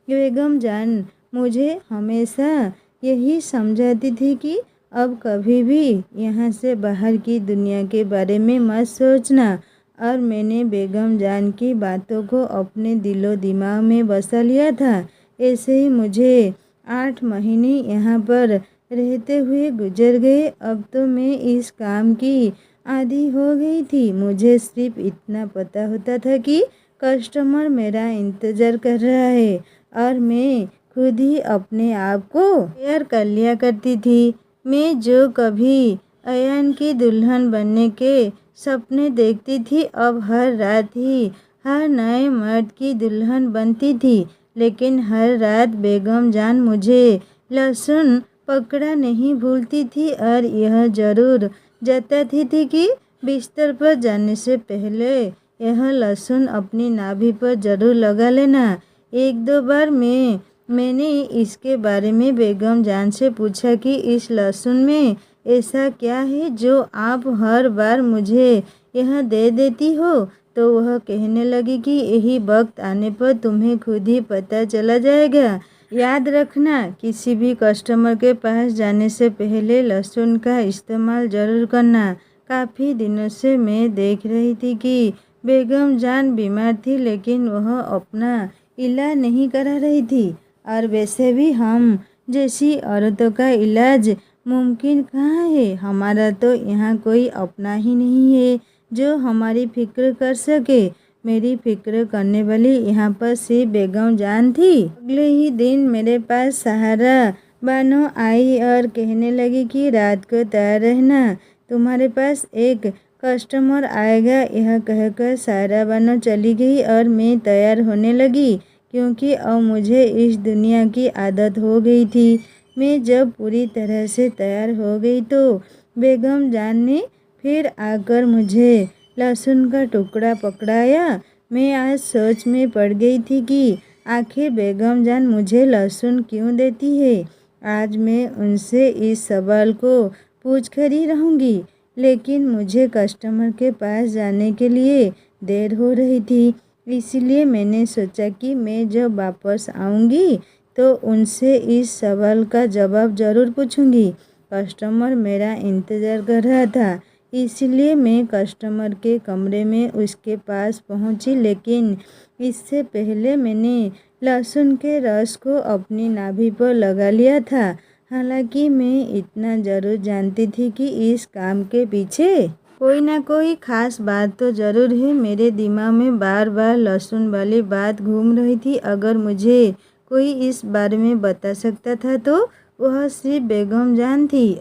बेगम जान मुझे हमेशा यही समझाती थी कि अब कभी भी यहाँ से बाहर की दुनिया के बारे में मत सोचना। और मैंने बेगम जान की बातों को अपने दिलो दिमाग में बसा लिया था। ऐसे ही मुझे 8 महीने यहाँ पर रहते हुए गुजर गए। अब तो मैं इस काम की आदी हो गई थी। मुझे सिर्फ इतना पता होता था कि कस्टमर मेरा इंतज़ार कर रहा है और मैं खुद ही अपने आप को तैयार कर लिया करती थी। मैं जो कभी अयान की दुल्हन बनने के सपने देखती थी, अब हर रात ही हर नए मर्द की दुल्हन बनती थी। लेकिन हर रात बेगम जान मुझे लहसुन पकड़ा नहीं भूलती थी और यह जरूर जताती थी कि बिस्तर पर जाने से पहले यह लहसुन अपनी नाभि पर जरूर लगा लेना। एक दो बार मैंने इसके बारे में बेगम जान से पूछा कि इस लहसुन में ऐसा क्या है जो आप हर बार मुझे यह दे देती हो? तो वह कहने लगी कि यही वक्त आने पर तुम्हें खुद ही पता चला जाएगा। याद रखना, किसी भी कस्टमर के पास जाने से पहले लहसुन का इस्तेमाल ज़रूर करना। काफ़ी दिनों से मैं देख रही थी कि बेगम जान बीमार थी, लेकिन वह अपना इलाज नहीं करा रही थी। और वैसे भी हम जैसी औरतों का इलाज मुमकिन कहाँ है? हमारा तो यहाँ कोई अपना ही नहीं है जो हमारी फिक्र कर सके। मेरी फिक्र करने वाली यहाँ पर सिर्फ बेगम जान थी। अगले ही दिन मेरे पास सहारा बानो आई और कहने लगी कि रात को तैयार रहना, तुम्हारे पास एक कस्टमर आएगा। यह कहकर सहारा बानो चली गई और मैं तैयार होने लगी, क्योंकि अब मुझे इस दुनिया की आदत हो गई थी। मैं जब पूरी तरह से तैयार हो गई तो बेगम जान ने फिर आकर मुझे लहसुन का टुकड़ा पकड़ाया। मैं आज सोच में पड़ गई थी कि आखिर बेगम जान मुझे लहसुन क्यों देती है। आज मैं उनसे इस सवाल को पूछ कर ही रहूँगी। लेकिन मुझे कस्टमर के पास जाने के लिए देर हो रही थी, इसलिए मैंने सोचा कि मैं जब वापस आऊँगी तो उनसे इस सवाल का जवाब ज़रूर पूछूंगी। कस्टमर मेरा इंतज़ार कर रहा था, इसलिए मैं कस्टमर के कमरे में उसके पास पहुंची। लेकिन इससे पहले मैंने लहसुन के रस को अपनी नाभि पर लगा लिया था। हालांकि मैं इतना ज़रूर जानती थी कि इस काम के पीछे कोई ना कोई ख़ास बात तो ज़रूर है। मेरे दिमाग में बार बार लहसुन वाली बात घूम रही थी। अगर मुझे कोई इस बारे में बता सकता था तो वह सिर्फ बेगम जान थी।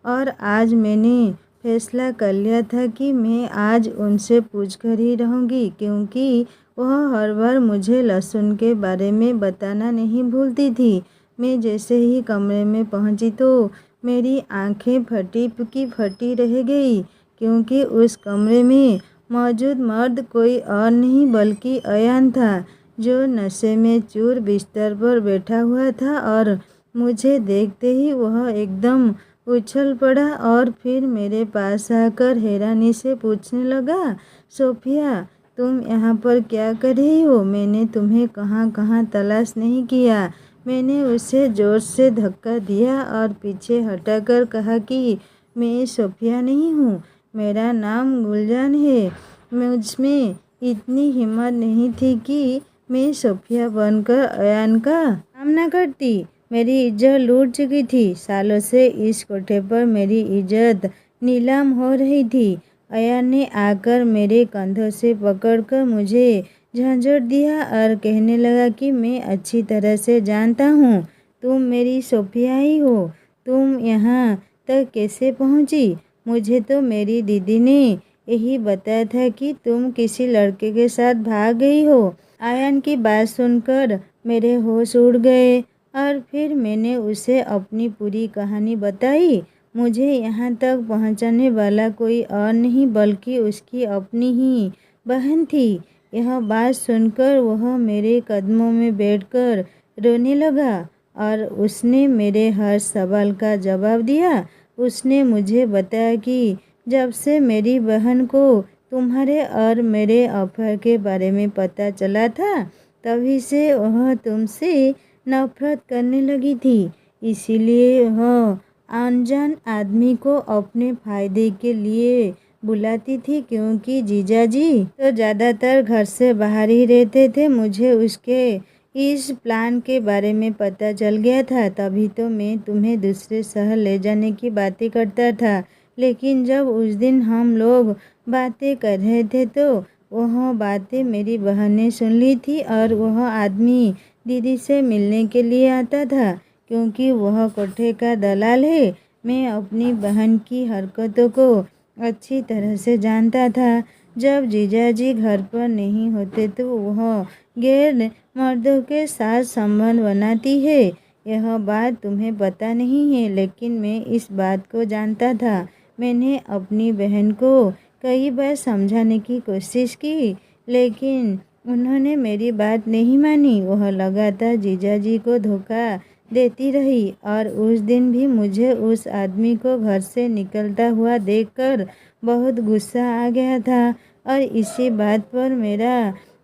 और आज मैंने फैसला कर लिया था कि मैं आज उनसे पूछ कर ही रहूँगी, क्योंकि वह हर बार मुझे लहसुन के बारे में बताना नहीं भूलती थी। मैं जैसे ही कमरे में पहुंची तो मेरी आंखें फटी की फटी रह गई, क्योंकि उस कमरे में मौजूद मर्द कोई और नहीं बल्कि अयान था, जो नशे में चूर बिस्तर पर बैठा हुआ था। और मुझे देखते ही वह एकदम उछल पड़ा और फिर मेरे पास आकर हैरानी से पूछने लगा, सोफिया, तुम यहाँ पर क्या कर रही हो? मैंने तुम्हें कहाँ कहाँ तलाश नहीं किया। मैंने उसे जोर से धक्का दिया और पीछे हटाकर कहा कि मैं सोफिया नहीं हूँ, मेरा नाम गुलजान है। मुझमें इतनी हिम्मत नहीं थी कि मैं सोफिया बनकर अयान का सामना करती। मेरी इज्जत लूट चुकी थी। सालों से इस कोठे पर मेरी इज्जत नीलाम हो रही थी। अयान ने आकर मेरे कंधों से पकड़कर मुझे झंझोड़ दिया और कहने लगा कि मैं अच्छी तरह से जानता हूँ, तुम मेरी सोफिया ही हो। तुम यहाँ तक कैसे पहुँची? मुझे तो मेरी दीदी ने यही बताया था कि तुम किसी लड़के के साथ भाग गई हो। अयान की बात सुनकर मेरे होश उड़ गए और फिर मैंने उसे अपनी पूरी कहानी बताई। मुझे यहाँ तक पहुँचाने वाला कोई और नहीं बल्कि उसकी अपनी ही बहन थी। यह बात सुनकर वह मेरे कदमों में बैठकर रोने लगा और उसने मेरे हर सवाल का जवाब दिया। उसने मुझे बताया कि जब से मेरी बहन को तुम्हारे और मेरे अफेयर के बारे में पता चला था, तभी से वह तुमसे नफरत करने लगी थी। इसीलिए वह अनजान आदमी को अपने फायदे के लिए बुलाती थी, क्योंकि जीजाजी तो ज़्यादातर घर से बाहर ही रहते थे। मुझे उसके इस प्लान के बारे में पता चल गया था, तभी तो मैं तुम्हें दूसरे शहर ले जाने की बातें करता था। लेकिन जब उस दिन हम लोग बातें कर रहे थे तो वह बातें मेरी बहन ने सुन ली थी और वह आदमी दीदी से मिलने के लिए आता था, क्योंकि वह कोठे का दलाल है। मैं अपनी बहन की हरकतों को अच्छी तरह से जानता था। जब जीजाजी घर पर नहीं होते तो वह गैर मर्दों के साथ संबंध बनाती है। यह बात तुम्हें पता नहीं है, लेकिन मैं इस बात को जानता था। मैंने अपनी बहन को कई बार समझाने की कोशिश की, लेकिन उन्होंने मेरी बात नहीं मानी। वह लगातार जीजाजी को धोखा देती रही और उस दिन भी मुझे उस आदमी को घर से निकलता हुआ देखकर बहुत गुस्सा आ गया था और इसी बात पर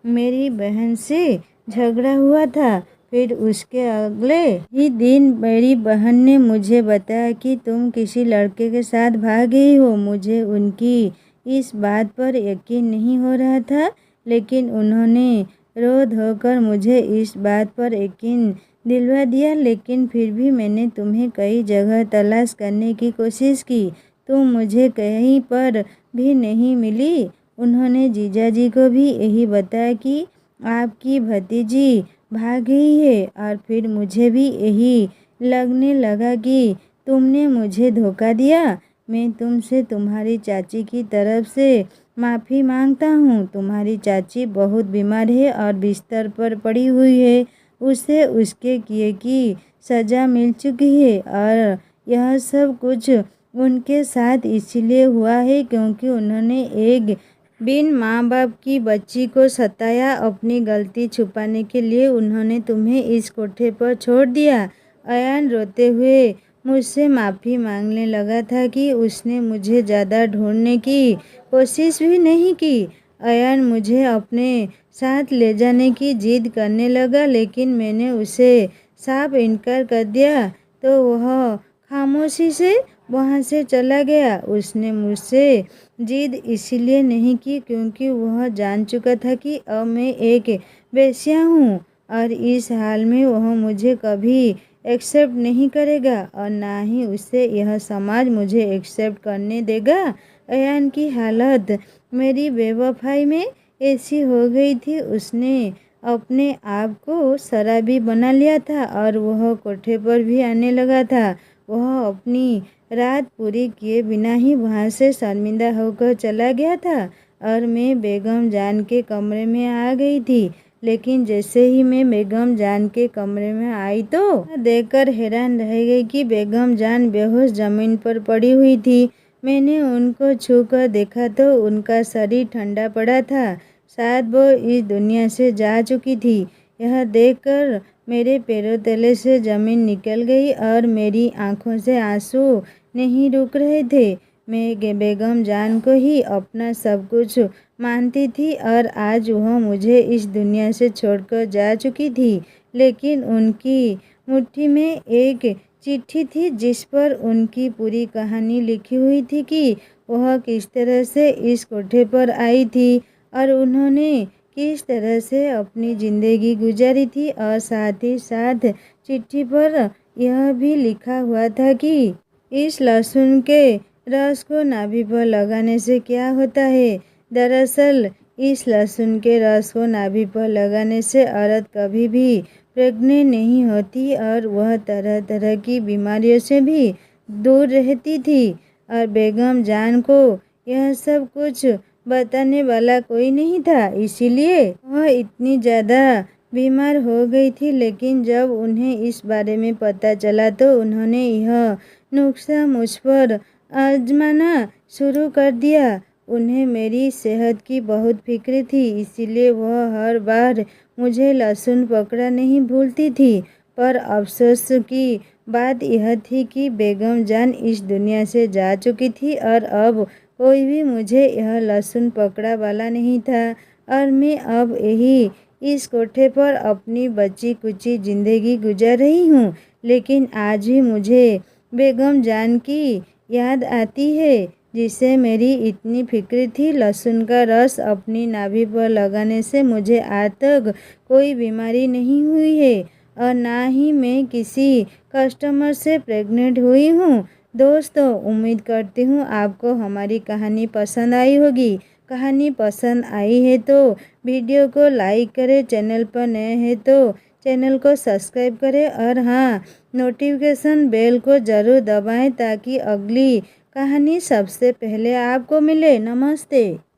मेरी बहन से झगड़ा हुआ था। फिर उसके अगले ही दिन मेरी बहन ने मुझे बताया कि तुम किसी लड़के के साथ भाग गई हो। मुझे उनकी इस बात पर यकीन नहीं हो रहा था, लेकिन उन्होंने रो धोकर मुझे इस बात पर यकीन दिलवा दिया। लेकिन फिर भी मैंने तुम्हें कई जगह तलाश करने की कोशिश की, तुम मुझे कहीं पर भी नहीं मिली। उन्होंने जीजाजी को भी यही बताया कि आपकी भतीजी भाग गई है और फिर मुझे भी यही लगने लगा कि तुमने मुझे धोखा दिया। मैं तुमसे तुम्हारी चाची की तरफ से माफ़ी मांगता हूँ। तुम्हारी चाची बहुत बीमार है और बिस्तर पर पड़ी हुई है। उसे उसके किए की सज़ा मिल चुकी है और यह सब कुछ उनके साथ इसलिए हुआ है क्योंकि उन्होंने एक बिन माँ बाप की बच्ची को सताया। अपनी गलती छुपाने के लिए उन्होंने तुम्हें इस कोठे पर छोड़ दिया। अयान रोते हुए मुझसे माफ़ी मांगने लगा था कि उसने मुझे ज़्यादा ढूंढने की कोशिश भी नहीं की। अयान मुझे अपने साथ ले जाने की जिद करने लगा, लेकिन मैंने उसे साफ इनकार कर दिया तो वह खामोशी से वहाँ से चला गया। उसने मुझसे जिद इसलिए नहीं की क्योंकि वह जान चुका था कि अब मैं एक वेश्या हूँ और इस हाल में वह मुझे कभी एक्सेप्ट नहीं करेगा और ना ही उसे यह समाज मुझे एक्सेप्ट करने देगा। अयान की हालत मेरी बेवफाई में ऐसी हो गई थी, उसने अपने आप को शराबी बना लिया था और वह कोठे पर भी आने लगा था। वह अपनी रात पूरी किए बिना ही वहाँ से शर्मिंदा होकर चला गया था और मैं बेगम जान के कमरे में आ गई थी। लेकिन जैसे ही मैं बेगम जान के कमरे में आई तो देखकर हैरान रह गई कि बेगम जान बेहोश जमीन पर पड़ी हुई थी। मैंने उनको छू कर देखा तो उनका शरीर ठंडा पड़ा था। शायद वो इस दुनिया से जा चुकी थी। यह देखकर मेरे पैरों तले से ज़मीन निकल गई और मेरी आंखों से आंसू नहीं रुक रहे थे। मैं बेगम जान को ही अपना सब कुछ मानती थी और आज वह मुझे इस दुनिया से छोड़कर जा चुकी थी। लेकिन उनकी मुट्ठी में एक चिट्ठी थी जिस पर उनकी पूरी कहानी लिखी हुई थी कि वह किस तरह से इस कोठे पर आई थी और उन्होंने किस तरह से अपनी ज़िंदगी गुजारी थी। और साथ ही साथ चिट्ठी पर यह भी लिखा हुआ था कि इस लहसुन के रस को नाभि पर लगाने से क्या होता है। दरअसल इस लहसुन के रस को नाभि पर लगाने से औरत कभी भी प्रेग्नेंट नहीं होती और वह तरह तरह की बीमारियों से भी दूर रहती थी। और बेगम जान को यह सब कुछ बताने वाला कोई नहीं था, इसीलिए वह इतनी ज़्यादा बीमार हो गई थी। लेकिन जब उन्हें इस बारे में पता चला तो उन्होंने यह नुस्खा मुझ पर आजमाना शुरू कर दिया। उन्हें मेरी सेहत की बहुत फिक्र थी, इसीलिए वह हर बार मुझे लहसुन पकड़ा नहीं भूलती थी। पर अफसोस की बात यह थी कि बेगम जान इस दुनिया से जा चुकी थी और अब कोई भी मुझे यह लहसुन पकड़ा वाला नहीं था और मैं अब यही इस कोठे पर अपनी बची कुची ज़िंदगी गुजार रही हूँ। लेकिन आज भी मुझे बेगम जान की याद आती है जिससे मेरी इतनी फिक्र थी। लहसुन का रस अपनी नाभि पर लगाने से मुझे आज तक कोई बीमारी नहीं हुई है और ना ही मैं किसी कस्टमर से प्रेग्नेंट हुई हूँ। दोस्तों, उम्मीद करती हूँ आपको हमारी कहानी पसंद आई होगी। कहानी पसंद आई है तो वीडियो को लाइक करें, चैनल पर नए हैं तो चैनल को सब्सक्राइब करें और हाँ, नोटिफिकेशन बेल को ज़रूर दबाएं ताकि अगली कहानी सबसे पहले आपको मिले। नमस्ते।